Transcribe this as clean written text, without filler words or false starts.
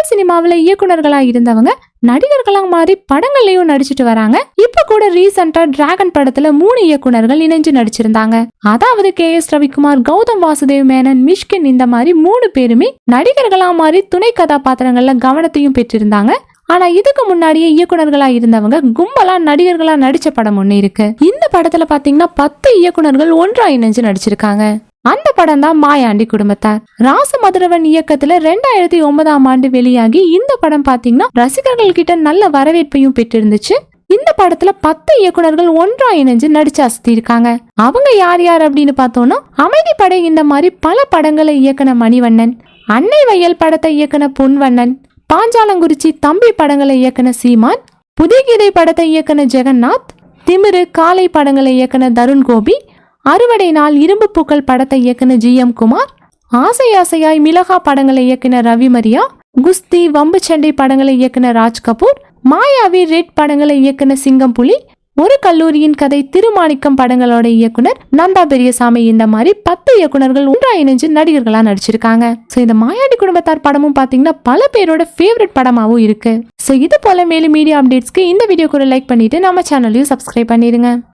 சினிமாவில இயக்குனர்களா இருந்தவங்க நடிகர்களா மாறி படங்கள்லயும் நடிச்சிட்டு வராங்க. இப்ப கூட ரீசெண்டா டிராகன் படத்துல 3 இயக்குனர்கள் இணைஞ்சு நடிச்சிருந்தாங்க. அதாவது KS ரவிக்குமார், கௌதம் வாசுதேவ் மேனன், மிஷ்கின் இந்த மாதிரி 3 பேருமே நடிகர்களா மாறி துணை கதாபாத்திரங்கள்ல கவனத்தையும் பெற்றிருந்தாங்க. ஆனா இதுக்கு முன்னாடியே இயக்குனர்களா இருந்தவங்க கும்பலா நடிகர்களா நடிச்ச படம் ஒண்ணு இருக்கு. இந்த படத்துல பாத்தீங்கன்னா 10 இயக்குனர்கள் ஒன்றா இணைஞ்சு நடிச்சிருக்காங்க. அந்த படம் தான் மாயாண்டி குடும்பத்தார். ராசமதுரவன் இயக்கத்துல 2009ஆம் ஆண்டு வெளியாகி இந்த படம் பாத்தீங்கன்னா ரசிகர்கள் கிட்ட நல்ல வரவேற்பையும் பெற்றிருந்துச்சு. இந்த படத்துல 10 இயக்குனர்கள் ஒன்றா இணைஞ்சு நடிச்சு அசத்திருக்காங்க. அவங்க யார் யார் அப்படின்னு பார்த்தோம்னா, அமைதிப்படை இந்த மாதிரி பல படங்களை இயக்குன மணிவண்ணன், அன்னை வயல் படத்தை இயக்குன பொன்வண்ணன், பாஞ்சாலங்குறிச்சி தம்பி படங்களை இயக்குன சீமான், புதிகீதை படத்தை இயக்குன ஜெகநாத், திமிரு காலை படங்களை இயக்குன தருண் கோபி, அறுவடை நாள் இரும்பு பூக்கள் படத்தை இயக்குன GM குமார், ஆசை ஆசையாய் மிளகா படங்களை இயக்குன ரவிமரியா, குஸ்தி வம்பு சண்டை படங்களை இயக்குன ராஜ் கபூர், மாயாவி ரெட் படங்களை இயக்குன சிங்கம் புலி, ஒரு கல்லூரியின் கதை திருமாணிக்கம் படங்களோட இயக்குனர் நந்தா பெரியசாமி இந்த மாதிரி 10 இயக்குனர்கள் ஒன்றா இணைஞ்சு நடிகர்களா நடிச்சிருக்காங்க. சோ இந்த மாயாண்டி குடும்பத்தார் படமும் பாத்தீங்கன்னா பல பேரோட ஃபேவரட் படமாவும் இருக்கு. சோ இது போல மேலும் மீடியா அப்டேட்ஸ்க்கு இந்த வீடியோக்கு ஒரு லைக் பண்ணிட்டு நம்ம சேனலையும் சப்ஸ்கிரைப் பண்ணிருங்க.